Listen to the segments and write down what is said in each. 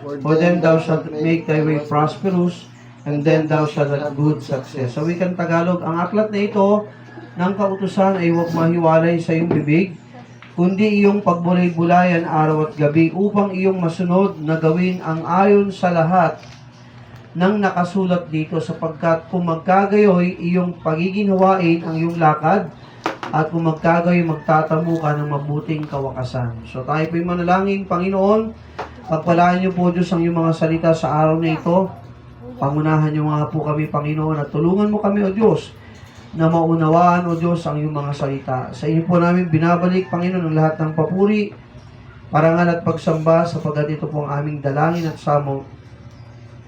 For then thou shalt make thy way prosperous, and then thou shalt have good success. Sa wikang Tagalog, ang aklat na ito ng kautusan ay huwag mahiwalay sa iyong bibig, kundi iyong pagbulay-bulayan araw at gabi upang iyong masunod na gawin ang ayon sa lahat ng nakasulat dito, sapagkat kung magkagayoy iyong pagiginhawain ang iyong lakad, at kung magkagayoy magtatamo ka ng mabuting kawakasan. So tayo po'y manalangin. Panginoon, pagpalaan niyo po Diyos ang iyong mga salita sa araw na ito. Pangunahan niyo nga po kami, Panginoon, at tulungan mo kami, O Diyos, na maunawaan, O Diyos, ang iyong mga salita. Sa iyo po namin binabalik, Panginoon, ang lahat ng papuri, parangal at pagsamba, sapagkat ito po ang aming dalangin at samo.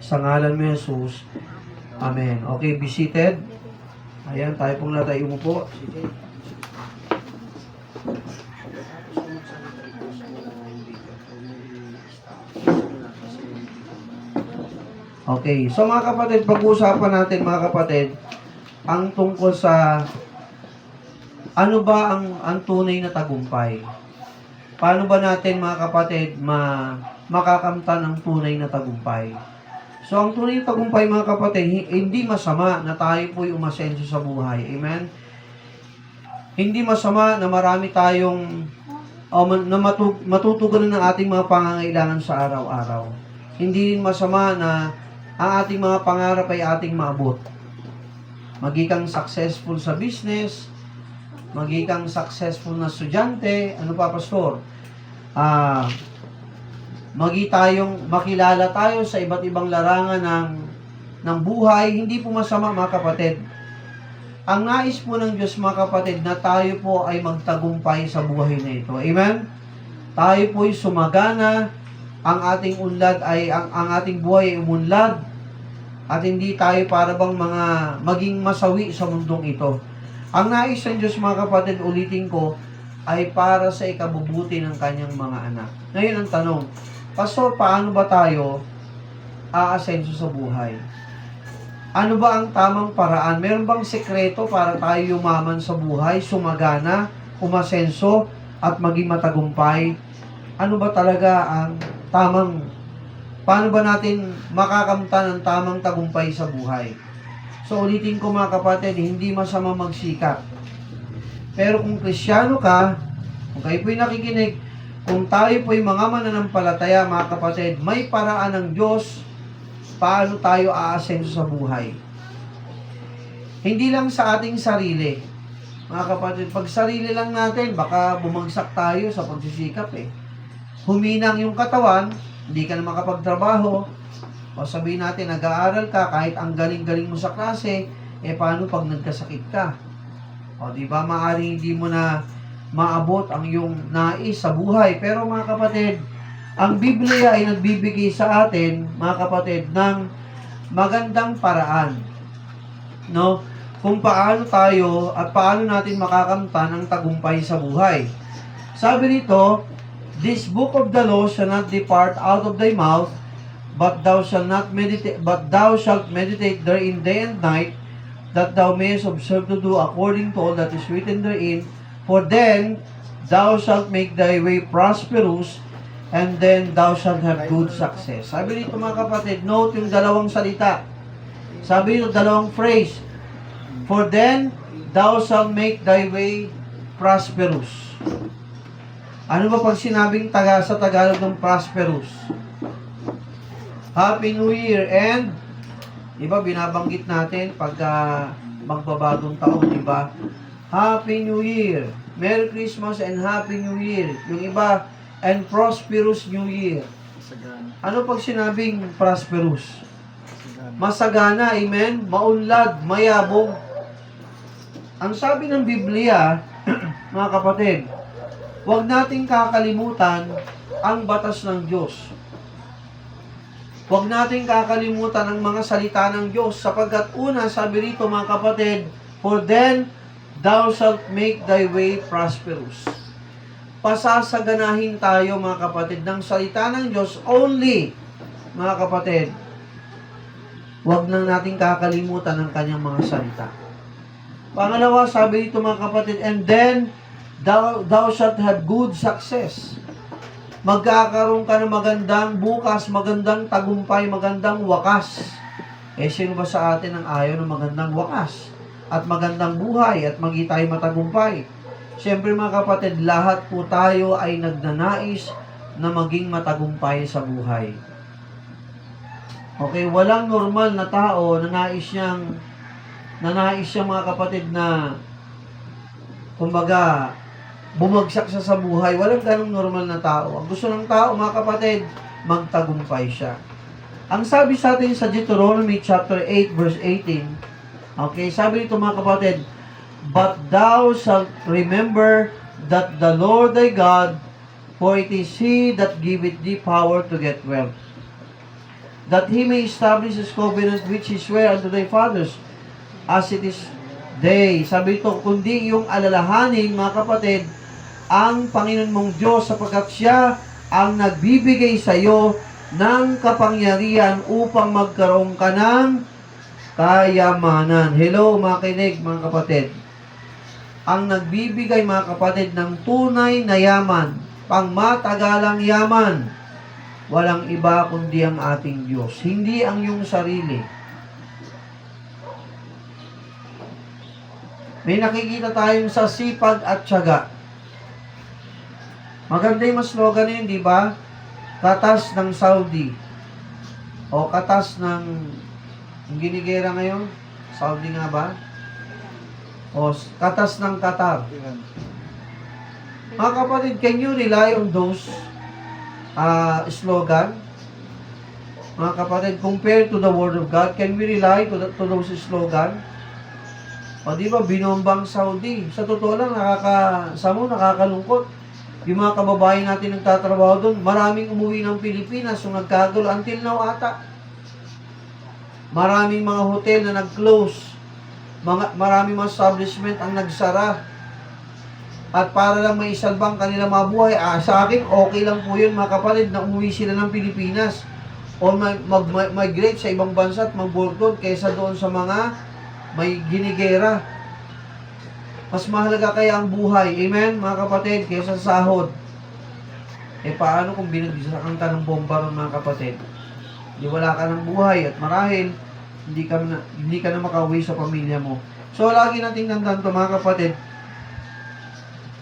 Sa ngalan mo, Jesus. Amen. Okay, be seated. Ayan, tayo pong lahat ay umupo. Sige. Okay, so mga kapatid, pag-uusapan natin mga kapatid, ang tungkol sa ano ba ang tunay na tagumpay? Paano ba natin mga kapatid makakamtan ang tunay na tagumpay? So ang tunay na tagumpay mga kapatid, hindi masama na tayo po'y umasenso sa buhay. Amen? Hindi masama na marami tayong matutugunan ng ating mga pangangailangan sa araw-araw. Hindi rin masama na ang ating mga pangarap ay ating maabot. Maging successful sa business, maging successful na estudyante, ano pa, pastor? Makilala tayo sa iba't ibang larangan ng buhay, hindi po masama mga kapatid. Ang nais po ng Diyos mga kapatid na tayo po ay magtagumpay sa buhay na ito. Amen? Tayo po ay sumagana, ang ating unlad ay ang ating buhay ay umunlad, at hindi tayo para bang maging masawi sa mundong ito. Ang nais ng Diyos mga kapatid, ulitin ko, ay para sa ikabubuti ng kanyang mga anak. Ngayon ang tanong, Pastor, paano ba tayo aasenso sa buhay? Ano ba ang tamang paraan? Meron bang sekreto para tayo yumaman sa buhay, sumagana, umasenso, at maging matagumpay? Ano ba talaga ang paano ba natin makakamtan ang tamang tagumpay sa buhay? So ulitin ko mga kapatid, hindi masama magsikap. Pero kung Kristiyano ka, kung kayo po'y nakikinig, kung tayo po'y mga mananampalataya mga kapatid, may paraan ng Diyos paano tayo aasenso sa buhay. Hindi lang sa ating sarili. Mga kapatid, pag sarili lang natin, baka bumagsak tayo sa pagsisikap Huminang yung katawan, hindi ka na makapagtrabaho, o sabihin natin, nag-aaral ka, kahit ang galing-galing mo sa klase, paano pag nagkasakit ka? O, di ba, maaaring hindi mo na maabot ang iyong nais sa buhay. Pero mga kapatid, ang Biblia ay nagbibigay sa atin, mga kapatid, ng magandang paraan. No? Kung paano tayo at paano natin makakamtan ang tagumpay sa buhay. Sabi rito, this book of the law shall not depart out of thy mouth, but thou shalt meditate therein day and night, that thou mayest observe to do according to all that is written therein. For then thou shalt make thy way prosperous, and then thou shalt have good success. Sabi dito mga kapatid, note yung dalawang salita. Sabi dito dalawang phrase. For then thou shalt make thy way prosperous. Ano ba pag sinabing sa Tagalog ng prosperous? Happy New Year, and diba binabanggit natin pagka magbabagong taon, diba? Happy New Year, Merry Christmas and Happy New Year. Yung iba, and prosperous New Year. Ano pag sinabing prosperous? Masagana, amen? Maunlad, mayabong. Ang sabi ng Biblia, mga kapatid, huwag nating kakalimutan ang batas ng Diyos. Huwag nating kakalimutan ang mga salita ng Diyos, sapagkat una, sabi rito mga kapatid, for then thou shalt make thy way prosperous. Pasasaganahin tayo mga kapatid ng salita ng Diyos only, mga kapatid. Huwag na nating kakalimutan ang kanyang mga salita. Pangalawa, sabi dito mga kapatid, and then thou shalt have good success. magkakaroon ka ng magandang bukas, magandang tagumpay, magandang wakas. Sino ba sa atin ang ayaw ng magandang wakas at magandang buhay at magi tayo matagumpay? Siyempre mga kapatid, lahat po tayo ay nagnanais na maging matagumpay sa buhay. Okay, walang normal na tao na nais siyang mga kapatid na kumbaga bumagsak siya sa buhay. Walang ganong normal na tao. Ang gusto ng tao, mga kapatid, magtagumpay siya. Ang sabi sa atin sa Deuteronomy chapter 8 verse 18, okay, sabi nito mga kapatid, "But thou shalt remember that the Lord thy God, for it is He that giveth thee power to get wealth, that He may establish His covenant which He sware unto thy fathers, as it is day." Sabi ito, kundi yung alalahanin, mga kapatid, ang Panginoon mong Diyos, sapagkat Siya ang nagbibigay sa iyo ng kapangyarihan upang magkaroon ka ng kayamanan. Hello, makinig mga kapatid. Ang nagbibigay, mga kapatid, ng tunay na yaman, pangmatagalang yaman, walang iba kundi ang ating Diyos. Hindi ang iyong sarili. May nakikita tayong sa sipag at tiyaga. Maganda yung slogan yun, di ba? Katas ng Saudi. O katas ng ginigera ngayon. Saudi nga ba? O katas ng Qatar. Mga kapatid, can you rely on those slogan? Mga kapatid, compared to the Word of God, can we rely to those slogan? O di ba, binombang Saudi. Sa totoo lang, nakakalungkot. Yung mga kababayan natin nagtatrabaho doon, maraming umuwi ng Pilipinas, so nagkagulo. Until now ata. Maraming mga hotel na nag-close. Maraming mga establishment ang nagsara. At para lang may isalbang kanilang mga buhay, sa akin, okay lang po yun mga kapatid na umuwi sila ng Pilipinas o mag-migrate sa ibang bansa at mag-boardon kaysa doon sa mga may ginigera. Mas mahalaga kaya ang buhay, amen, mga kapatid, kaysa sahod. Paano kung binagsakan ka ng bomba ron, mga kapatid? Di wala ka ng buhay at marahil hindi ka na makauwi sa pamilya mo. So, lagi nating tandaan to, mga kapatid,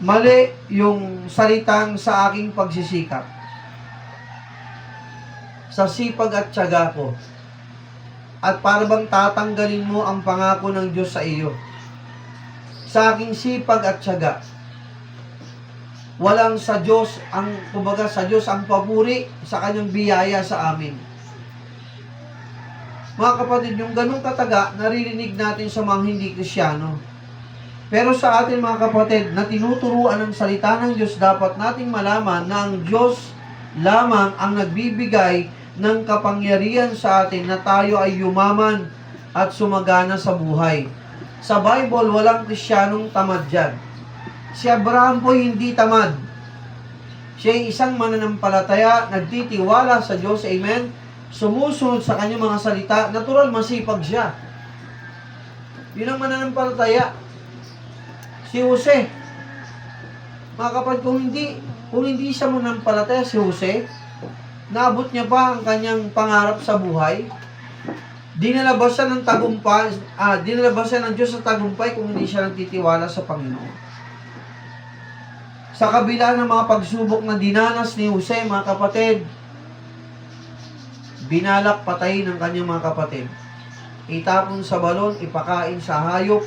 mali yung salitang sa aking pagsisikap. Sa sipag at tiyaga ko. At para bang tatanggalin mo ang pangako ng Diyos sa iyo. Sa aking sipag at tiyaga. Walang sa Diyos sa Diyos ang papuri sa kanyang biyaya sa amin. Mga kapatid, yung ganung kataga, naririnig natin sa mga hindi Krisyano. Pero sa atin mga kapatid, na tinuturuan ng salita ng Diyos, dapat nating malaman na ang Diyos lamang ang nagbibigay ng kapangyarihan sa atin na tayo ay yumaman at sumagana sa buhay. Sa Bible, walang Krisyanong tamad dyan. Si Abraham po hindi tamad. Siya ay isang mananampalataya, nagtitiwala sa Diyos, amen? Sumusunod sa kanyang mga salita, natural masipag siya. Yun ang mananampalataya. Si Jose, mga kapatid, kung hindi siya mananampalataya si Jose, naabot niya pa ang kanyang pangarap sa buhay. Dinalabas siya ng tagumpay, dinalabas siya ng Diyos sa tagumpay kung hindi siya nagtitiwala sa Panginoon. Sa kabila ng mga pagsubok na dinanas ni Jose, mga kapatid, binalak patayin ng kanyang mga kapatid. Itapon sa balon, ipakain sa hayop,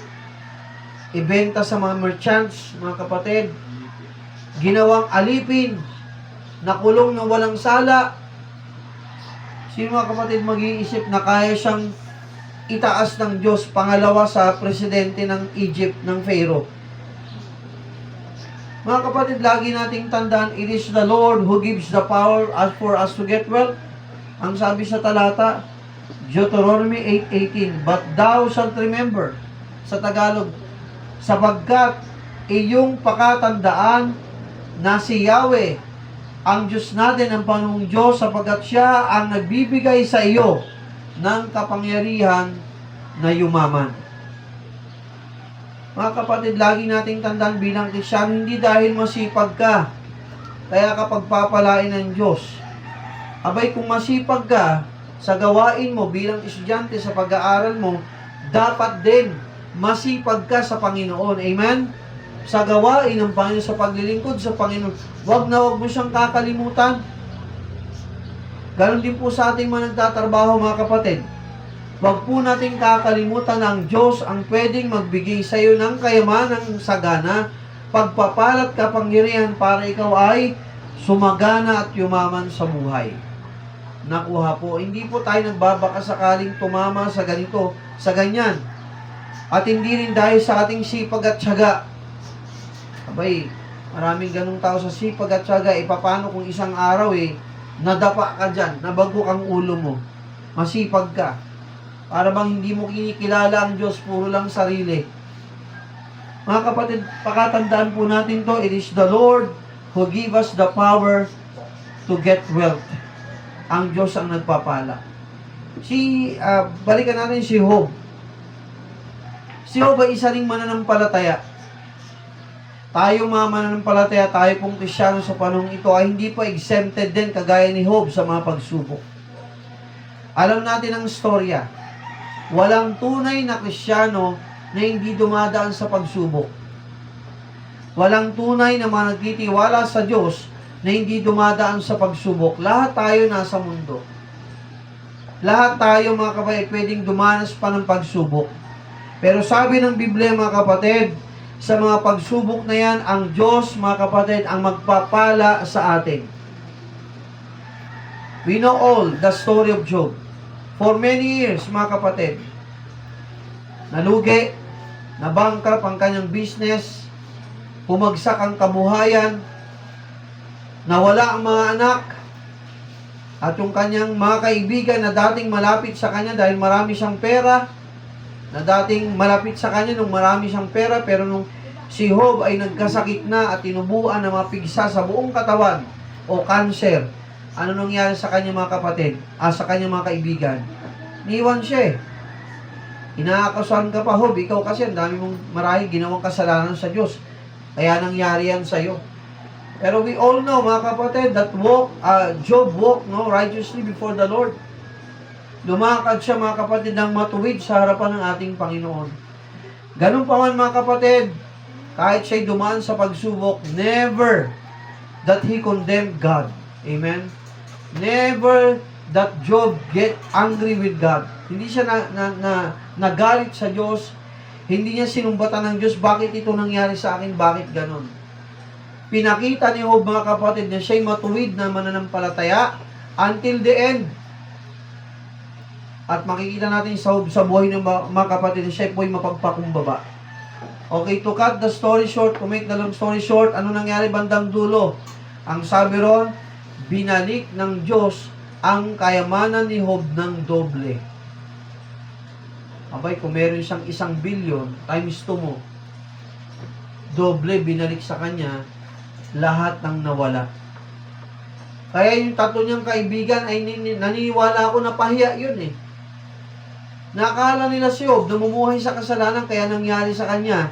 ibenta sa mga merchants, mga kapatid, ginawang alipin, nakulong ng walang sala. Sino mga kapatid mag-iisip na kaya siyang itaas ng Diyos pangalawa sa presidente ng Egypt, ng Pharaoh? Mga kapatid, lagi nating tandaan, it is the Lord who gives the power for us to get wealth. Ang sabi sa talata, Deuteronomy 8:18, "But thou shalt remember," sa Tagalog, "sapagkat iyong pakatandaan na si Yahweh, ang Diyos natin, ang Panginoong Diyos, sapagkat Siya ang nagbibigay sa iyo ng kapangyarihan na yumaman." Mga kapatid, lagi nating tandaan bilang Kristyano, hindi dahil masipag ka, Kaya kapag papalain ng Diyos, abay kung masipag ka sa gawain mo bilang estudyante sa pag-aaral mo, dapat din masipag ka sa Panginoon. Amen? Sa gawain ng Panginoon, sa paglilingkod sa Panginoon, wag na wag mo siyang kakalimutan. Ganon din po sa ating mga nagtatrabaho, mga kapatid. Wag po nating kakalimutan na ang Diyos ang pwedeng magbigay sa iyo ng kayamanang sagana, pagpapalat kapangyarihan para ikaw ay sumagana at yumaman sa buhay. Nakuha po, hindi po tayo nagbabaka sakaling tumama sa ganito, sa ganyan. At hindi rin dahil sa ating sipag at tiyaga. Abay, maraming ganung tao sa sipag at tiyaga, paano kung isang araw nadapa ka dyan, nabago kang ulo mo, masipag ka. Para bang hindi mo kinikilala ang Diyos, puro lang sarili. Mga kapatid, pakatandaan po natin to, it is the Lord who give us the power to get wealth. Ang Diyos ang nagpapala. Balikan natin si Job. Si Job ay isa ring mananampalataya. Tayo mga mananampalataya, tayo pong Kristiyano sa panahong ito ay hindi pa exempted din kagaya ni Job sa mga pagsubok. Alam natin ang storya. Walang tunay na Kristiyano na hindi dumadaan sa pagsubok. Walang tunay na mga nagtitiwala sa Diyos na hindi dumadaan sa pagsubok. Lahat tayo nasa mundo. Lahat tayo, mga kapatid, pwedeng dumanas pa ng pagsubok. Pero sabi ng Biblia, mga kapatid, sa mga pagsubok na yan, ang Diyos, mga kapatid, ang magpapala sa atin. We know all the story of Job. For many years, mga kapatid, nalugi, nabangkrap ang kanyang business, bumagsak ang kabuhayan, nawala ang mga anak, at yung kanyang mga kaibigan na dating malapit sa kanya dahil marami siyang pera, na dating malapit sa kanya nung marami siyang pera, pero nung si Job ay nagkasakit na at tinubuan ng mga pigsa sa buong katawan o cancer, ano nangyari sa kanya, mga kapatid? Sa kanya, mga kaibigan? Niwan siya. Inaakasahan ka pa, Job, ikaw kasi ang dami mong marahil ginawang kasalanan sa Diyos. Kaya nangyari yan sa'yo. Pero we all know, mga kapatid, that Job walked righteously before the Lord. Lumakad siya, mga kapatid, ng matuwid sa harapan ng ating Panginoon. Ganun pa man, mga kapatid, kahit siya'y dumaan sa pagsubok, never that he condemned God. Amen? Never that Job get angry with God. Hindi siya nagalit sa Diyos. Hindi niya sinumbatan ng Diyos, bakit ito nangyari sa akin, bakit ganon. Pinakita ni Job, mga kapatid, na siya'y matuwid na mananampalataya until the end. At makikita natin sa buhay ng mga kapatid, siya po'y mapagpakumbaba. Okay, to cut the story short, to make the long story short, ano nangyari bandang dulo? Ang sabi ron, binalik ng Diyos ang kayamanan ni Job ng doble. Abay, kung meron siyang 1 billion, times 2 mo, doble binalik sa kanya lahat ng nawala. Kaya yung tatlo niyang kaibigan ay naniniwala ako na pahiya yun Nakala nila si Job namumuhay sa kasalanan kaya nangyari sa kanya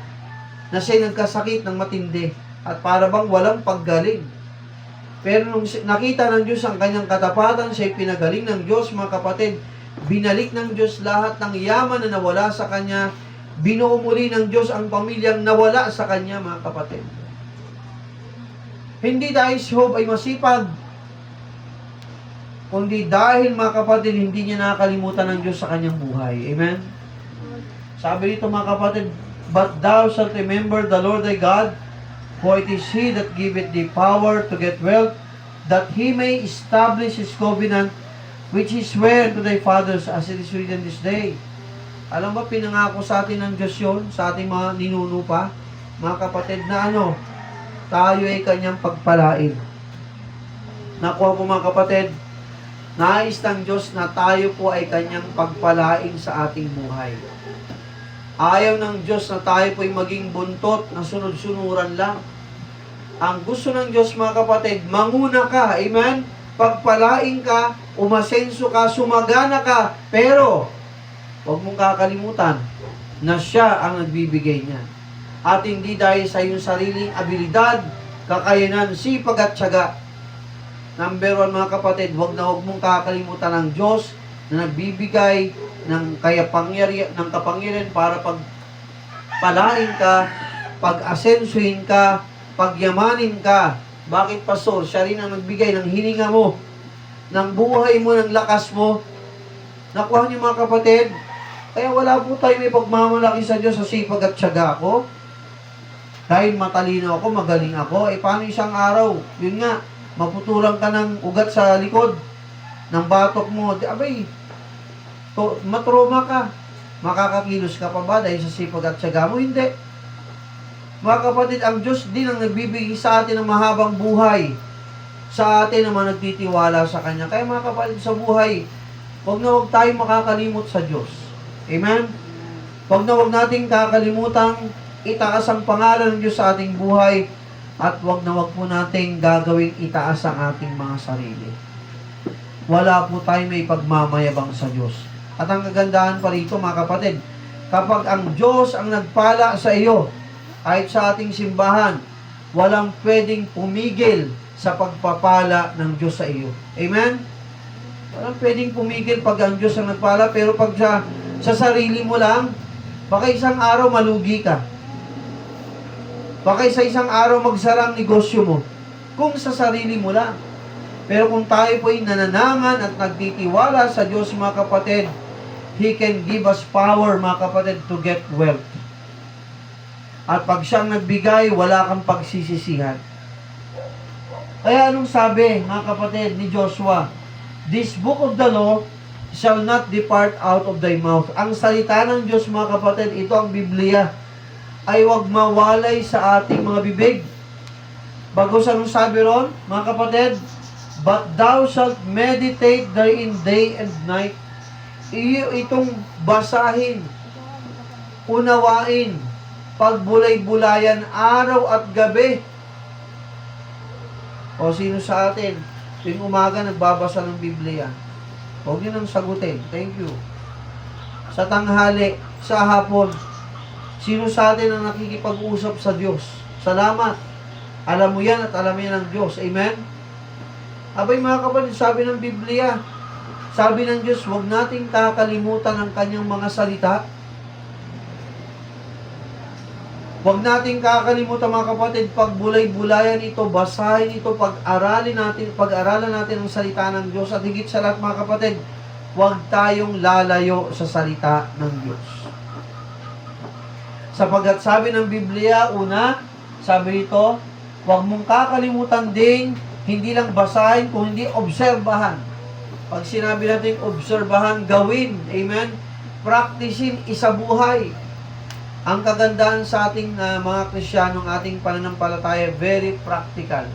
na siya'y nagkasakit ng matindi at para bang walang paggaling. Pero nung nakita ng Diyos ang kanyang katapatan, siya'y pinagaling ng Diyos, mga kapatid. Binalik ng Diyos lahat ng yaman na nawala sa kanya. Binuo muli ng Diyos ang pamilyang nawala sa kanya, mga kapatid. Hindi dahil si Job ay masipag, kundi dahil, mga kapatid, hindi niya nakakalimutan ng Diyos sa kanyang buhay. Amen? Sabi dito, mga kapatid, but thou shalt remember the Lord thy God, for it is He that giveth thee power to get wealth, that He may establish His covenant, which He sware to thy fathers, as it is written this day. Alam ba, pinangako sa atin ng Diyos yun, sa ating mga ninuno pa, mga kapatid, na tayo ay kanyang pagpalain. Nakuha po, mga kapatid, nais ng Diyos na tayo po ay kanyang pagpalain sa ating buhay. Ayaw ng Diyos na tayo po ay maging buntot na sunod-sunuran lang. Ang gusto ng Diyos, mga kapatid, manguna ka, amen? Pagpalain ka, umasenso ka, sumagana ka, pero huwag mong kakalimutan na siya ang nagbibigay niya. At hindi dahil sa iyong sariling abilidad, kakayanan, sipag at tiyaga. Number 1 mga kapatid, huwag mong kakalimutan ng Diyos na nagbibigay ng kapangyarihan para pagpalain ka, pag-asensuhin ka, pagyamanin ka. Bakit, Pastor? Siya rin ang nagbigay ng hininga mo, ng buhay mo, ng lakas mo. Nakuha niyo mga kapatid? Kaya wala po tayo may pagmamalaki sa Diyos sa sipag at tiyaga ko. Dahil matalino ako, magaling ako. Paano isang araw? Yun nga, maputulang ka ng ugat sa likod ng batok mo. Abay, matroma ka. Makakakilos ka pa ba dahil sa sipag at tiyaga mo? Hindi. Mga kapatid, ang Diyos din ang nagbibigay sa atin ng mahabang buhay. Sa atin naman nagtitiwala sa Kanya. Kaya mga kapatid, sa buhay, huwag na huwag tayong makakalimot sa Diyos. Amen? Huwag na huwag nating kakalimutan itaas ang pangalan ng Diyos sa ating buhay at huwag na huwag po nating gagawing itaas ang ating mga sarili. Wala po tayong may pagmamayabang sa Diyos. At ang kagandahan pa rito mga kapatid, kapag ang Diyos ang nagpala sa iyo, kahit sa ating simbahan, walang pwedeng pumigil sa pagpapala ng Diyos sa iyo. Amen? Walang pwedeng pumigil pag ang Diyos ang nagpala, pero pag sa sarili mo lang, baka isang araw malugi ka. Baka sa isang araw magsarang negosyo mo. Kung sa sarili mo lang. Pero kung tayo po ay nananangan at nagtitiwala sa Diyos mga kapatid, He can give us power mga kapatid to get wealth. At pag siyang nagbigay, wala kang pagsisisihan. Kaya anong sabi mga kapatid ni Joshua? This book of the law shall not depart out of thy mouth. Ang salita ng Diyos mga kapatid, ito ang Biblia, ay huwag mawalay sa ating mga bibig. Bagos anong sabi ron, mga kapatid? But thou shalt meditate therein day and night. Itong basahin, unawain, pagbulay-bulayan araw at gabi. O sino sa atin, tuwing umaga nagbabasa ng Biblia? Huwag nyo nang sagutin. Thank you. Sa tanghali, sa hapon, sino sa atin ang nakikipag-usap sa Diyos? Salamat. Alam mo yan at alam yan ng Diyos. Amen? Abay mga kapatid, sabi ng Biblia, sabi ng Diyos, huwag nating kakalimutan ang kanyang mga salita. Huwag nating kakalimutan mga kapatid, pagbulay-bulayan ito, basahin ito, pag-aralan natin ang salita ng Diyos. At higit sa lahat mga kapatid, huwag tayong lalayo sa salita ng Diyos. Sapagat sabi ng Biblia, una, sabi ito, huwag mong kakalimutan din, hindi lang basahin, kung hindi obserbahan. Pag sinabi natin obserbahan, gawin. Amen? Practicein, isabuhay. Ang kagandahan sa ating mga Kristiyanong ating pananampalataya, very practical.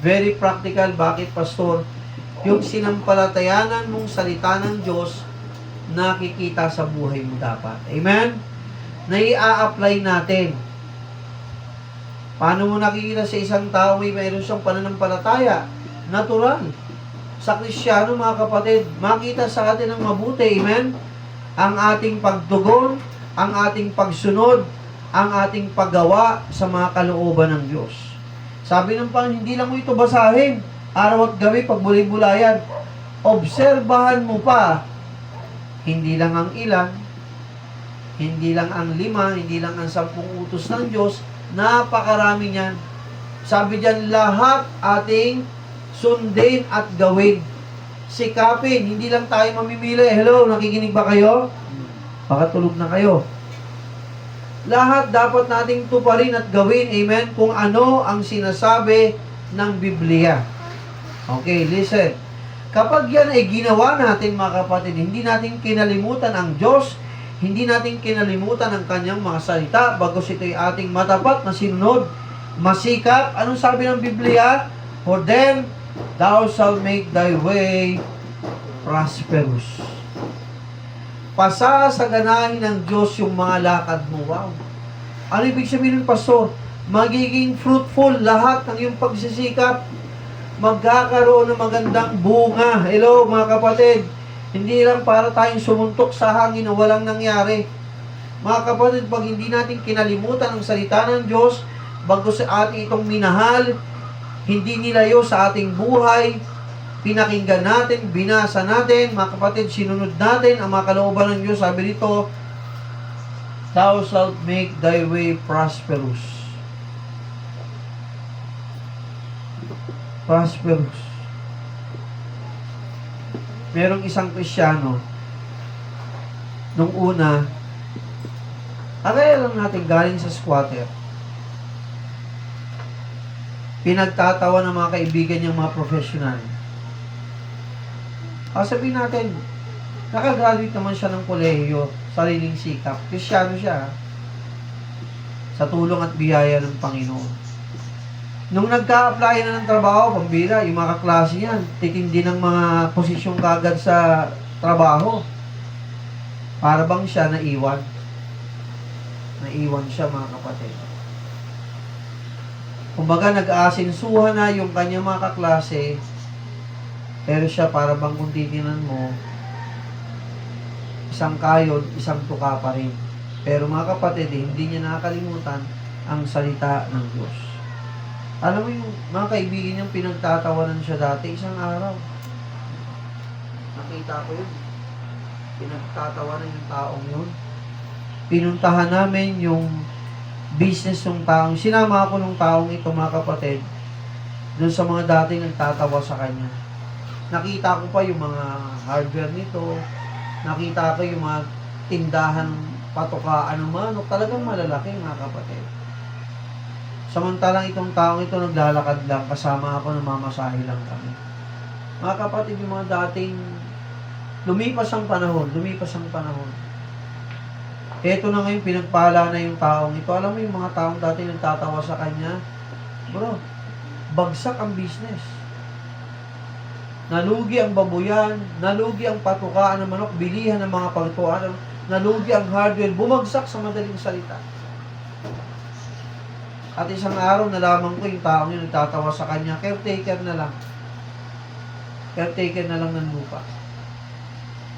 Very practical. Bakit, Pastor? Yung sinampalatayanan mong salita ng Diyos, nakikita sa buhay mo dapat. Amen? Nai-a-apply natin. Paano mo nakikita sa isang tao mayroon siyang pananampalataya? Natural. Sa Kristiyano, mga kapatid, makita sa atin ang mabuti. Amen? Ang ating pagtugon, ang ating pagsunod, ang ating paggawa sa mga kalooban ng Diyos. Sabi ng Panginoon, hindi lang mo ito basahin. Araw at gabi, pagbulay-bulayan. Obserbahan mo pa. Hindi lang ang ilan, hindi lang ang 5, hindi lang ang 10 utos ng Diyos, napakarami niyan. Sabi diyan, lahat ating sundin at gawin. Sikapin, hindi lang tayo mamimili. Hello, nakikinig ba kayo? Baka tulog na kayo. Lahat dapat nating tuparin at gawin, amen, kung ano ang sinasabi ng Biblia. Okay, listen. Kapag yan ay ginawa natin mga kapatid, hindi natin kinalimutan ang Diyos, hindi natin kinalimutan ang kanyang mga salita, bagos ito'y ating matapat na sinunod, masikap. Anong sabi ng Biblia? For then, thou shalt make thy way prosperous. Pasasaganahin ng Diyos yung mga lakad mo. Wow! Ano ibig sabihin ng Pastor? Magiging fruitful lahat ng iyong pagsisikap. Magkakaroon ng magandang bunga. Hello mga kapatid, hindi lang para tayong sumuntok sa hangin na walang nangyari. Mga kapatid, pag hindi natin kinalimutan ang salita ng Diyos, bago sa ating itong minahal, hindi nilayo sa ating buhay, pinakinggan natin, binasa natin, mga kapatid, sinunod natin ang mga kalooban ng Diyos. Sabi dito, Thou shalt make thy way prosperous. Prosperous. Merong isang Kristyano, nung una, akala lang natin galing sa squatter. Pinagtatawa ng mga kaibigan niyang mga professional. Sabihin natin, nakagraduate naman siya ng kolehiyo, sariling sikap. Kristyano siya, sa tulong at biyaya ng Panginoon. Nung nagka-apply na ng trabaho, pambira, yung mga kaklase niyan, titindi ng mga posisyon kagad sa trabaho. Para bang siya naiwan. Naiwan siya, mga kapatid. Kumbaga, nag-aasinsuhan na yung kanyang mga kaklase, pero siya para bang kung titinan mo, isang kayod, isang tuka pa rin. Pero mga kapatid, hindi niya nakakalimutan ang salita ng Diyos. Alam mo yung mga kaibigan niyang pinagtatawanan siya dati, isang araw. Nakita ko yun. Pinagtatawanan yung taong yun. Pinuntahan namin yung business ng taong. Sinama ako ng taong ito, mga kapatid, doon sa mga dating nagtatawa sa kanya. Nakita ko pa yung mga hardware nito. Nakita ko yung mga tindahan, patukaan ng manok. Talagang malalaki, mga kapatid. Samantalang itong taong ito naglalakad lang, kasama ako, namamasahe lang kami. Mga kapatid, yung mga dating lumipas ang panahon. Eto na ngayon, pinagpala na yung taong ito. Alam mo yung mga taong dati nagtatawa sa kanya, bro, bagsak ang business. Nalugi ang babuyan, nalugi ang patukaan ng manok, bilihan ng mga pagtuan, nalugi ang hardware, bumagsak sa madaling salita. At isang araw nalaman ko yung taong yun nagtatawa sa kanya, caretaker na lang. Caretaker na lang ng lupa.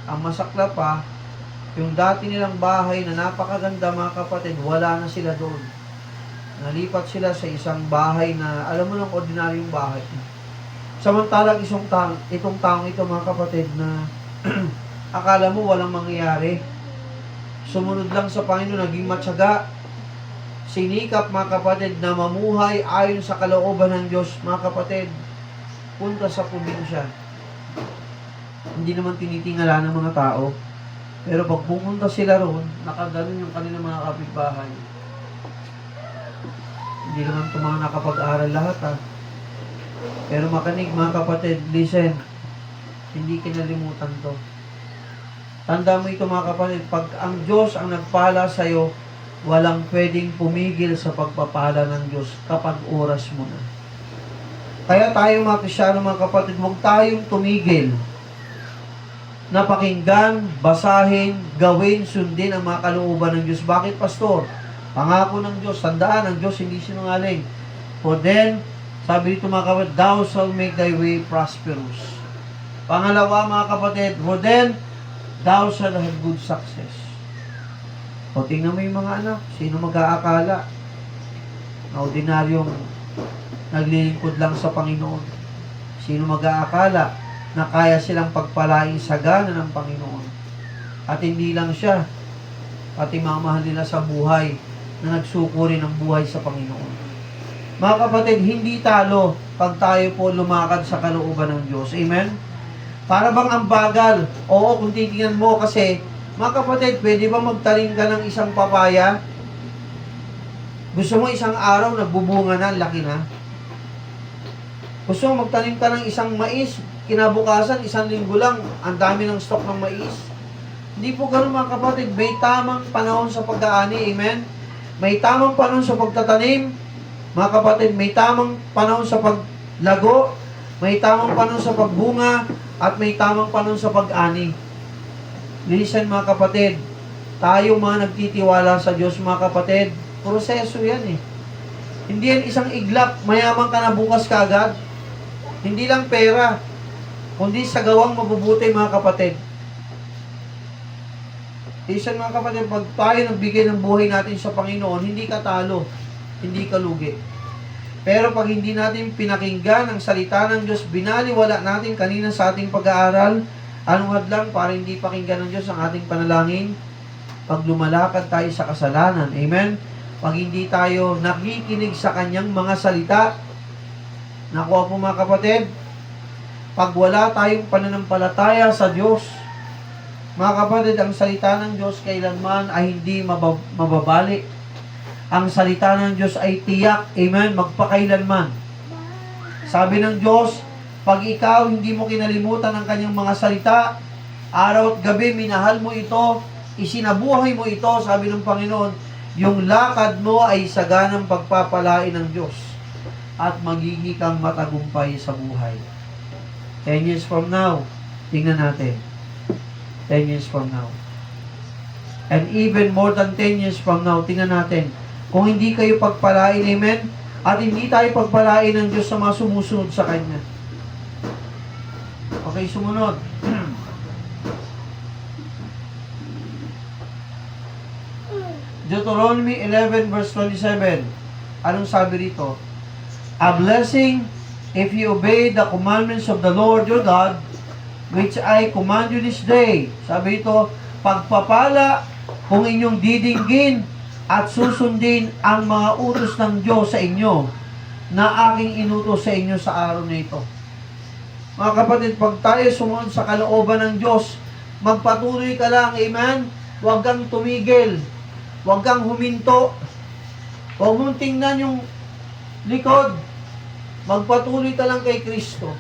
Ang masakla pa, yung dati nilang bahay na napakaganda, mga kapatid, wala na sila doon. Nalipat sila sa isang bahay na, alam mo lang, ordinaryong bahay. Samantalang itong taong ito, mga kapatid, na akala mo walang mangyayari. Sumunod lang sa Panginoon, naging matyaga. Sinikap, mga kapatid, na mamuhay ayon sa kalooban ng Diyos. Mga kapatid, punta sa probinsya. Hindi naman tinitingala ng mga tao. Pero pag pumunta sila roon, nakaganon yung kanilang mga kapitbahay. Hindi naman ito mga nakapag-aral lahat, ha. Pero makinig, mga kapatid, listen. Hindi kinalimutan to. Tanda mo ito, mga kapatid, pag ang Diyos ang nagpala sa'yo, walang pwedeng pumigil sa pagpapala ng Diyos kapag oras mo na. Kaya tayo, mga Kristyano, mga kapatid, huwag tayong tumigil na pakinggan, basahin, gawin, sundin ang mga kalooban ng Diyos. Bakit, pastor? Pangako ng Diyos, tandaan, ang Diyos hindi sinungaling. For then, sabi dito, mga kapatid, thou shalt make thy way prosperous. Pangalawa, mga kapatid, for then, thou shalt have good success. O tingnan mo yung mga anak, sino mag-aakala na ordinaryong naglilingkod lang sa Panginoon? Sino mag-aakala na kaya silang pagpalaing sagana ng Panginoon? At hindi lang siya, pati mga mahal nila sa buhay na nagsuko rin ng buhay sa Panginoon. Mga kapatid, hindi talo pag tayo po lumakad sa kalooban ng Diyos. Amen? Para bang ang bagal? Oo, kung titingnan mo kasi, mga kapatid, pwede ba magtanim ka ng isang papaya? Gusto mo isang araw, nagbubunga na, laki na? Gusto mo magtanim ka ng isang mais, kinabukasan, isang linggo lang, ang dami ng stock ng mais? Hindi po ganun, mga kapatid. May tamang panahon sa pag-aani, amen? May tamang panahon sa pagtatanim, mga kapatid. May tamang panahon sa paglago, may tamang panahon sa pagbunga, at may tamang panahon sa pag-ani. Listen, mga kapatid, tayo mga nagtitiwala sa Diyos, mga kapatid, proseso yan eh. Hindi yan isang iglap, mayaman ka na bukas kaagad. Hindi lang pera, kundi sa gawang mabubuti, mga kapatid. Listen mga kapatid, pag tayo nagbigay ng buhay natin sa Panginoon, hindi ka talo, hindi ka lugi. Pero pag hindi natin pinakinggan ang salita ng Diyos, binaliwala natin kanina sa ating pag-aaral, anong hadlang para hindi pakinggan ng Diyos ang ating panalangin? Pag lumalakad tayo sa kasalanan. Amen? Pag hindi tayo nakikinig sa kanyang mga salita, nakuha po mga kapatid, pag wala tayong pananampalataya sa Diyos, mga kapatid, ang salita ng Diyos kailanman ay hindi mababali. Ang salita ng Diyos ay tiyak, amen, magpakailanman. Sabi ng Diyos, pag ikaw hindi mo kinalimutan ang kanyang mga salita, araw at gabi, minahal mo ito, isinabuhay mo ito, sabi ng Panginoon, yung lakad mo ay saganang pagpapalain ng Diyos at magiging kang matagumpay sa buhay. 10 years from now, tingnan natin. 10 years from now. And even more than 10 years from now, tingnan natin. Kung hindi kayo pagpalain, amen? At hindi tayo pagpalain ng Diyos sa mga sumusunod sa Kanya. Okay, sumunod. Deuteronomy 11 verse 27. Anong sabi rito? A blessing if you obey the commandments of the Lord your God, which I command you this day. Sabi ito, pagpapala kung inyong didinggin at susundin ang mga utos ng Diyos sa inyo na aking inutos sa inyo sa araw na ito. Mga kapatid, pag tayo sumunod sa kalooban ng Diyos, magpatuloy ka lang, amen? Huwag kang tumigil. Huwag kang huminto. Huwag mong tingnan yung likod. Magpatuloy ka lang kay Kristo.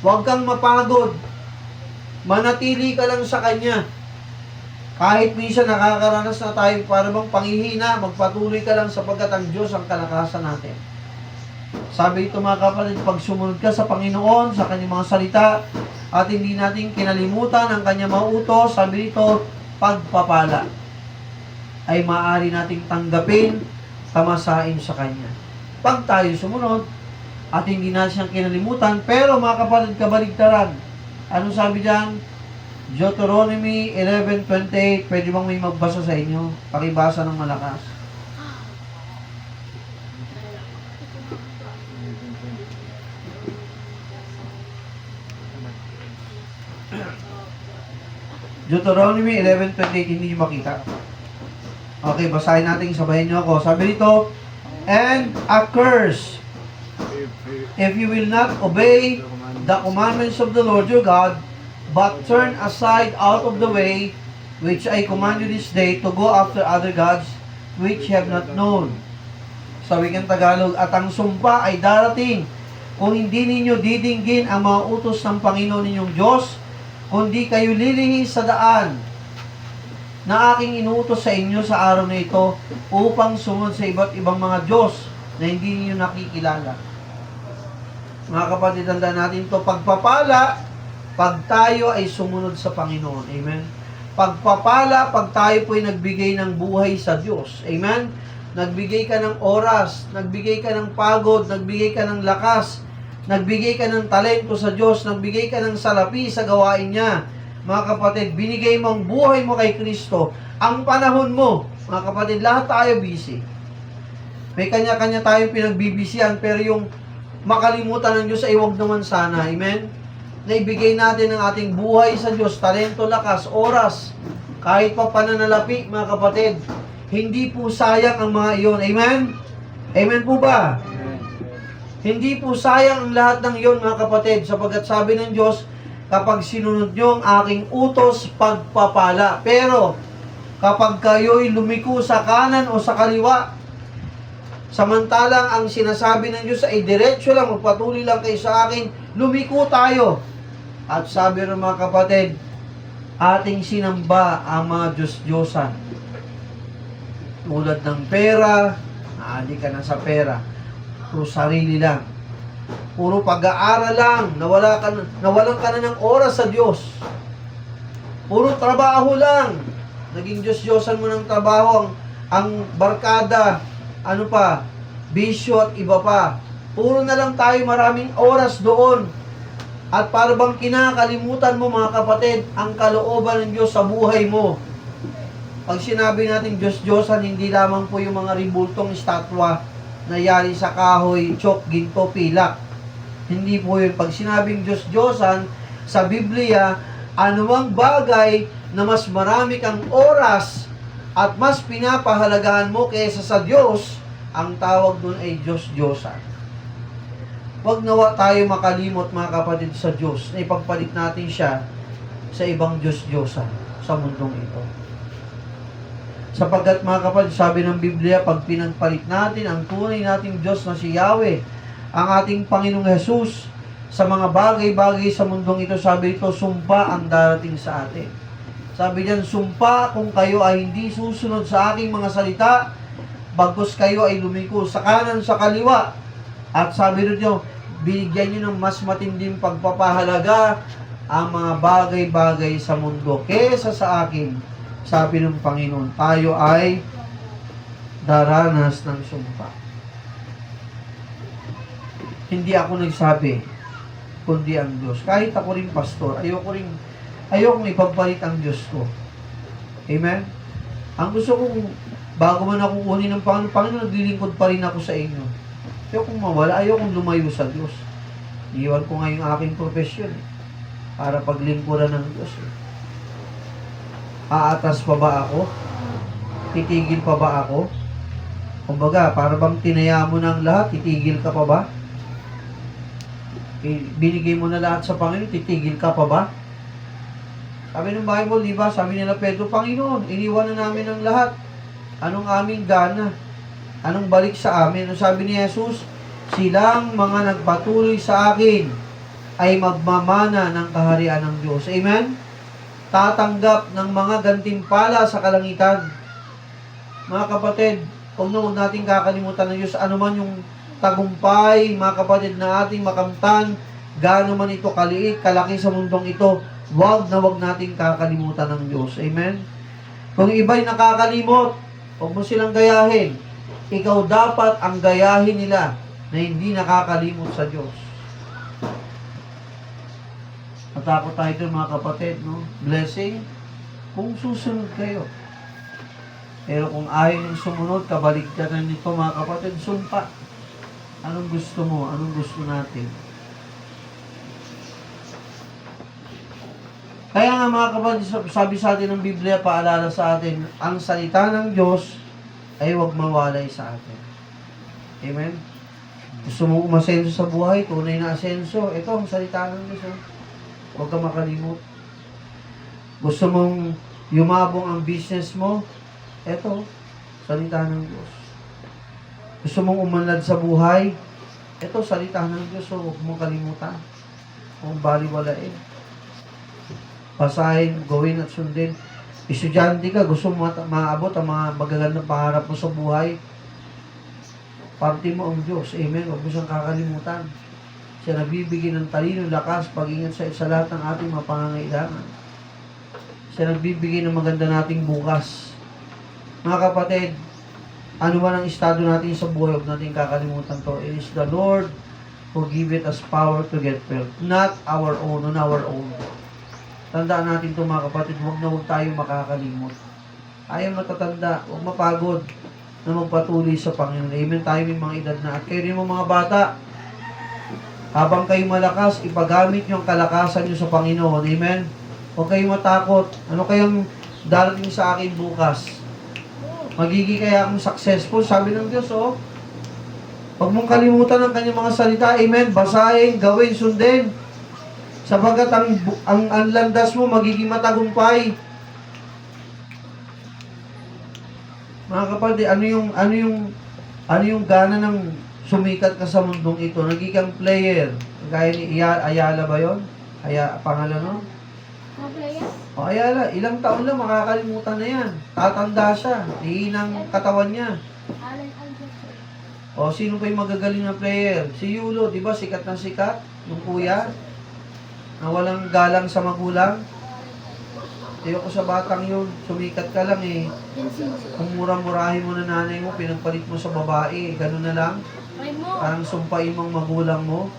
Huwag kang mapagod. Manatili ka lang sa Kanya. Kahit minsan nakakaranas na tayo para bang panghihina, magpatuloy ka lang sapagkat ang Diyos ang kalakasan natin. Sabi ito mga kapatid, pag sumunod ka sa Panginoon, sa Kanyang mga salita, at hindi natin kinalimutan ang Kanyang mga utos, sabi ito, pagpapala ay maaari nating tanggapin, tamasain sa Kanya. Pag tayo sumunod, at hindi natin siyang kinalimutan, pero mga kapatid, kabaligtaran, ano sabi diyan? Deuteronomy 11:28. Pwede bang may magbasa sa inyo? Pakibasa ng malakas. Deuteronomy 11:28. Hindi nyo makita. Okay, basahin natin. Sabahin nyo ako. Sabi dito, and a curse if you will not obey the commandments of the Lord your God, but turn aside out of the way which I command you this day to go after other gods which you have not known. Sa wikang Tagalog, at ang sumpa ay darating kung hindi ninyo didinggin ang mga utos ng Panginoon ninyong Diyos, kundi kayo lilihis sa daan na aking inuutos sa inyo sa araw na ito upang sumunod sa iba't ibang mga Diyos na hindi ninyo nakikilala. Mga kapatid, tandaan natin ito, pagpapala, pag tayo ay sumunod sa Panginoon. Amen? Pagpapala, pag tayo po ay nagbigay ng buhay sa Diyos. Amen? Nagbigay ka ng oras, nagbigay ka ng pagod, nagbigay ka ng lakas, nagbigay ka ng talento sa Diyos, nagbigay ka ng salapi sa gawain niya. Mga kapatid, binigay mo ang buhay mo kay Kristo. Ang panahon mo, mga kapatid, lahat tayo busy. May kanya-kanya tayong pinagbibisihan, pero yung makalimutan ng Diyos ay huwag naman sana. Amen? Naibigay natin ang ating buhay sa Diyos, talento, lakas, oras, kahit pa pananalapi, mga kapatid. Hindi po sayang ang mga iyon. Amen? Amen po ba? Amen. Hindi po sayang ang lahat ng iyon, mga kapatid, sapagkat sabi ng Diyos, kapag sinunod nyo ang aking utos, pagpapala. Pero, kapag kayo'y lumiko sa kanan o sa kaliwa, samantalang ang sinasabi ng Diyos ay diretso lang, magpatuloy lang kayo sa akin, lumiko tayo. At sabi ng mga kapatid, ating sinamba ang mga Diyos-Diyosan. Tulad ng pera, naali ka na sa pera. Puro sarili lang. Puro pag-aaral lang, nawalan ka na ng oras sa Diyos. Puro trabaho lang. Naging Diyos-Diyosan mo ng trabaho, ang barkada, ano pa, bisyo at iba pa. Puro na lang tayo maraming oras doon. At para bang kinakalimutan mo mga kapatid, ang kalooban ng Diyos sa buhay mo. Pag sinabi natin Diyos-Diyosan, hindi lamang po yung mga ribultong estatwa na yari sa kahoy, chok, ginto, pilak. Hindi po yun. Pag sinabing Diyos-Diyosan, sa Biblia, anumang bagay na mas marami kang oras at mas pinapahalagahan mo kaysa sa Diyos, ang tawag dun ay Diyos-Diyosan. Huwag nawa tayo makalimot, mga kapatid, sa Diyos na ipagpalit natin siya sa ibang Diyos-Diyosan sa mundong ito. Sapagkat, mga kapatid, sabi ng Biblia, pag pinagpalit natin ang tunay nating Diyos na si Yahweh, ang ating Panginoong Jesus, sa mga bagay-bagay sa mundong ito, sabi ito, sumpa ang darating sa atin. Sabi diyan, sumpa kung kayo ay hindi susunod sa aking mga salita, bagkus kayo ay lumiko sa kanan sa kaliwa. At sabi nyo, binigyan nyo ng mas matinding pagpapahalaga ang mga bagay-bagay sa mundo kesa sa akin. Sabi ng Panginoon, tayo ay daranas ng sumpa. Hindi ako nagsabi, kundi ang Diyos. Kahit ako rin pastor, ayokong ipagpalit ang Diyos ko. Amen? Ang gusto kong, bago man ako kunin ng Panginoon, naglilingkod pa rin ako sa inyo. Ayokong mawala, ayokong lumayo sa Diyos. Iwan ko nga yung aking profesyon para paglingkuran ng Diyos. Aatas pa ba ako? Titigil pa ba ako? Kumbaga, para bang tinaya mo ng lahat, titigil ka pa ba? Binigay mo na lahat sa Panginoon, titigil ka pa ba? Sabi ng Bible, di ba? Sabi nila Pedro, Panginoon, iniwan na namin ang lahat. Anong aming gana? Anong balik sa amin? Ano sabi ni Jesus? Silang mga nagpatuloy sa akin ay magmamana ng kaharian ng Diyos. Amen? Tatanggap ng mga gantimpala sa kalangitan. Mga kapatid, huwag natin kakalimutan ng Diyos, ano man yung tagumpay, mga kapatid, na ating makamtan, gaano man ito kaliit, kalaki sa mundong ito, wag nating kakalimutan ng Diyos. Amen? Kung iba'y nakakalimot, huwag mo silang gayahin. Ikaw dapat ang gayahin nila na hindi nakakalimot sa Diyos. Matakot tayo doon, mga kapatid, no? Blessing, kung susunod kayo. Pero kung ayaw yung sumunod, kabaligtaran nito, mga kapatid, sumpa. Anong gusto mo? Anong gusto natin? Kaya nga, mga kapatid, sabi sa atin ng Biblia, paalala sa atin, ang salita ng Diyos ay huwag mawalay sa atin. Amen? Gusto mo umasenso sa buhay, tunay na asenso, ito ang salita ng Diyos. Huwag ka makalimot. Gusto mong yumabong ang business mo, ito, salita ng Diyos. Gusto mong umunlad sa buhay, ito, salita ng Diyos, so huwag mong kalimutan. Huwag baliwalain. Basahin, gawin at sundin. Estudyante ka, gusto mo maabot ang mga magagandang pangarap mo sa buhay, parte mo ang Diyos. Amen. Huwag mo siyang kakalimutan. Siya nagbibigay ng talino, lakas, pag-ingat sa lahat ng ating mga pangangailangan. Siya nagbibigay ng maganda nating bukas. Mga kapatid, ano man ang estado natin sa buhay, huwag natin kakalimutan to. It is the Lord who give it us power to get wealth. Not our own, on our own. Tandaan natin ito, mga kapatid, huwag tayo makakalimot. Ayaw matatanda, huwag mapagod na magpatuloy sa Panginoon. Amen. Tayo may mga edad na. At kayo rin mga bata, habang kayo malakas, ipagamit nyo ang kalakasan nyo sa Panginoon. Amen? Huwag kayong matakot. Ano kayang darating sa akin bukas? Magiging kaya akong successful? Sabi ng Diyos, oh. Huwag mong kalimutan ang kanyang mga salita. Amen? Basahin, gawin, sundin. Sapagat ang landas mo magiging matagumpay. Mga kapatid, ano yung gana ng sumikat ka sa mundong ito? Naging kang player. Gaya ni Ayala ba yun? Pangalan nun? O Ayala, ilang taon lang makakalimutan na yan. Tatanda siya. Hihinang katawan niya. O sino pa yung magagaling na player? Si Yulo, di ba? Sikat na sikat. Yung kuya. Na walang galang sa magulang. Tiyo ko sa batang yun, sumikat ka lang eh. Kung murang-murahin mo na nanay mo, pinagpalit mo sa babae, gano'n na lang. Parang sumpain mong magulang mo.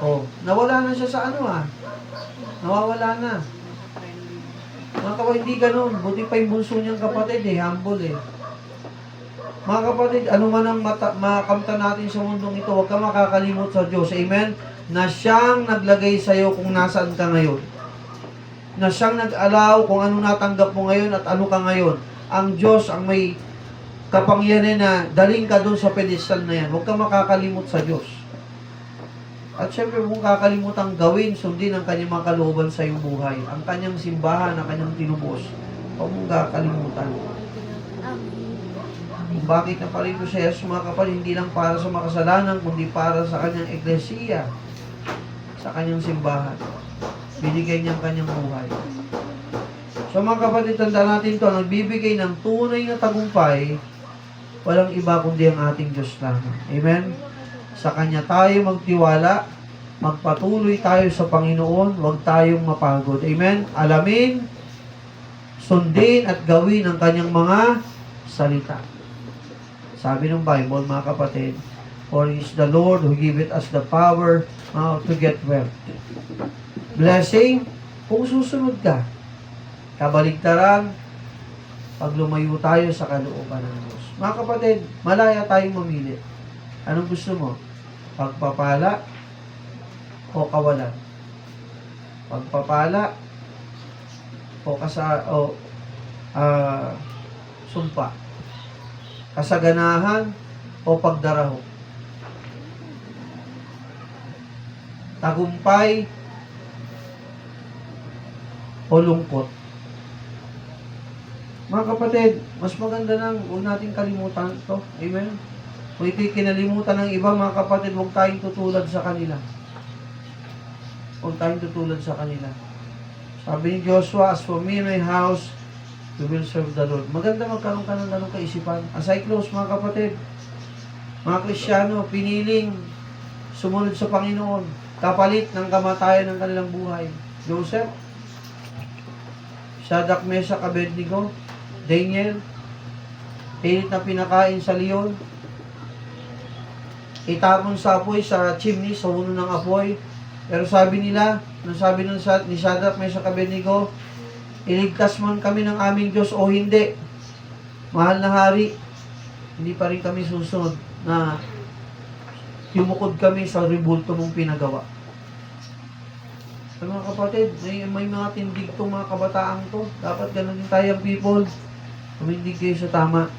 Oh, nawala na siya sa ano ah. Nawawala na. Mga kapatid, hindi ganun. Buti pa yung bunso niyang kapatid humble Mga kapatid, ano man ang makamta natin sa mundong ito, huwag ka makakalimot sa Diyos. Amen? Na siyang naglagay sa iyo kung nasaan ka ngayon. Na siyang nag-allow kung ano natanggap mo ngayon at ano ka ngayon. Ang Diyos ang may kapangyarihan na daling ka doon sa pedestal na yan. Huwag ka makakalimot sa Diyos. At syempre, kung kakalimutan gawin, sundin ang kanyang mga kalooban sa iyong buhay. Ang kanyang simbahan, ang kanyang tinubos. Huwag mong kakalimutan. Kung bakit naparito si Jesus, mga kapatid, hindi lang para sa makasalanan, kundi para sa kanyang eklesiya, sa kanyang simbahan. Binigay niya ang kanyang buhay. So mga kapatid, tandaan natin ito, nagbibigay ng tunay na tagumpay, walang iba kundi ang ating Diyos lamang. Amen? Sa Kanya tayo magtiwala, magpatuloy tayo sa Panginoon, huwag tayong mapagod. Amen? Alamin, sundin at gawin ang Kanyang mga salita. Sabi ng Bible, mga kapatid, for it is the Lord who giveth us the power to get wealth. Blessing, kung susunod ka. Kabaligtaran, pag lumayo tayo sa kalooban ng Diyos. Mga kapatid, malaya tayong mamili. Anong gusto mo? Pagpapala o kawalan? Pagpapala o sumpa? Kasaganahan o pagdaraho? Tagumpay o lungkot? Mga kapatid, mas maganda nang huwag natin kalimutan ito. Amen? Kung ito'y kinalimutan ng iba, mga kapatid, huwag tayong tutulad sa kanila. Huwag tayong tutulad sa kanila. Sabi ni Joshua, as for me and my house, we will serve the Lord. Maganda magkaroon ka ng ganong kaisipan. As I close, mga kapatid, mga Kristiyano, piniling sumunod sa Panginoon, kapalit ng kamatayan ng kanilang buhay. Joseph, Shadrach, Meshach, Abednego, Daniel, pilit na pinakain sa leon, itapon sa apoy, sa chimney, sa uno ng apoy. Pero sabi nila, sabi ni Shadrach, Meshach, Abednego, iligtas man kami ng aming Diyos o hindi, mahal na hari, hindi pa rin kami susunod na yumukod kami sa rebulto mong pinagawa. So, mga kapatid, may mga tindig itong mga kabataan to. Dapat ganun din tayo, people. Tumindig kayo sa tama.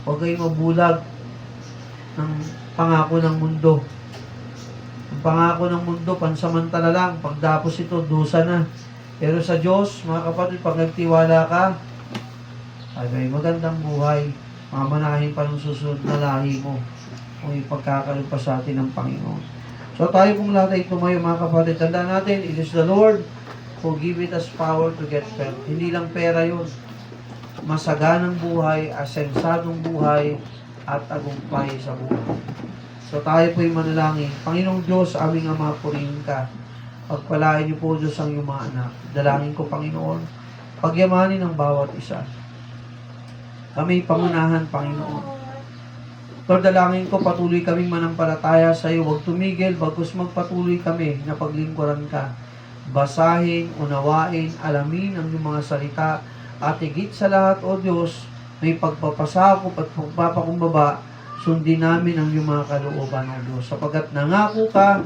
Huwag kayo mabulag ng pangako ng mundo. Ang pangako ng mundo, pansamantala lang. Pagdapos ito, dusa na. Pero sa Diyos, mga kapatid, pag nagtiwala ka, ay may magandang buhay. Mamanahin pa ng susunod na lahi mo kung ipagkakaroon pa sa atin ng Panginoon. So tayo pong lahat ay tumayo, mga kapatid. Tandaan natin, it is the Lord who giveth us power to get wealth. Hindi lang pera yun. Masaganang buhay, asensadong buhay, at tagumpay sa buhay. So tayo po'y manalangin. Panginoong Diyos, aming Ama, purihin ka. Pagpalain niyo po, Diyos, ang iyong mga anak. Dalangin ko, Panginoon, pagyamanin ang bawat isa. Kami pangunahan, Panginoon. Lord, dalangin ko, patuloy kaming manampalataya sa iyo. Huwag tumigil, bagkus magpatuloy kami na paglingkuran ka. Basahin, unawain, alamin ang iyong mga salita. At higit sa lahat, O Diyos, may pagpapasakop at pagpapakumbaba, sundin namin ang iyong mga kalooban, O Diyos. Sapagat nangako ka,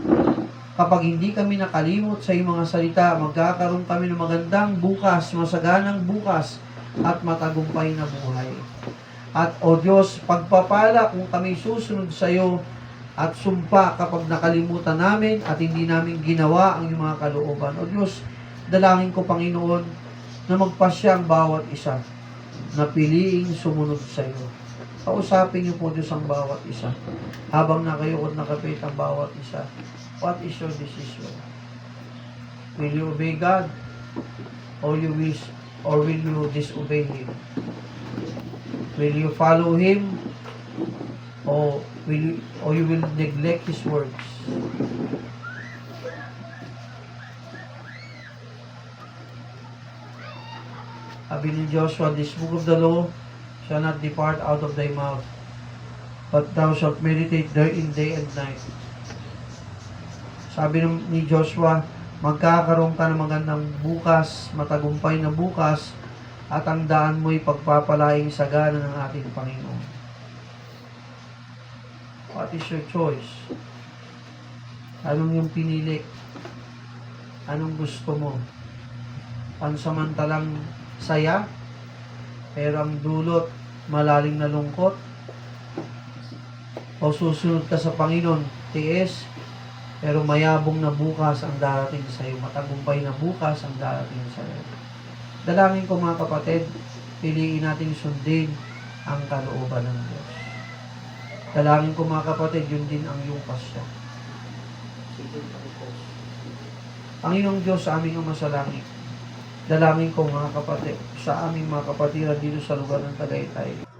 kapag hindi kami nakalimot sa iyong mga salita, magkakaroon kami ng magandang bukas, masaganang bukas, at matagumpay na buhay. At O Diyos, pagpapala kung kami susunod sa iyo at sumpa kapag nakalimutan namin at hindi namin ginawa ang iyong mga kalooban. O Diyos, dalangin ko, Panginoon, na magpasya ang bawat isa na piliing sumunod sa iyo. Kausapin niyo po, Diyos, ang bawat isa. Habang nakayukod nakapit ang bawat isa. What is your decision? Will you obey God? Or will you disobey Him? Will you follow Him? Or you will neglect His words? Sabi ni Joshua, this book of the law shall not depart out of thy mouth, but thou shalt meditate therein day and night. Sabi ni Joshua, magkakaroon ka ng magandang bukas, matagumpay na bukas, at ang daan mo'y pagpapalaing sagana ng ating Panginoon. What is your choice? Anong yung pinili? Anong gusto mo? Pansamantalang saya, pero ang dulot, malalim na lungkot? O susunod ka sa Panginoon, tiis, pero mayabong na bukas ang darating sa iyo, matagumpay na bukas ang darating sa iyo. Dalangin ko mga kapatid, piliin natin sundin ang kalooban ng Diyos. Dalangin ko mga kapatid, yun din ang iyong pasya. Panginoong Diyos, sa aming Ama sa langit, dalangin ko mga kapatid, sa aming mga kapatiran dito sa lugar ng Tagaytay.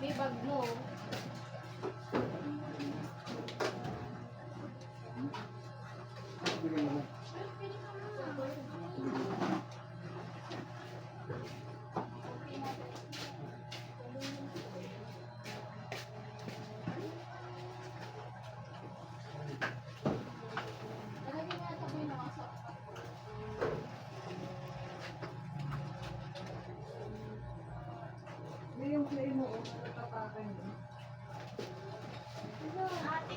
May bag mo. Yung play mo, natapakan mo. Ate.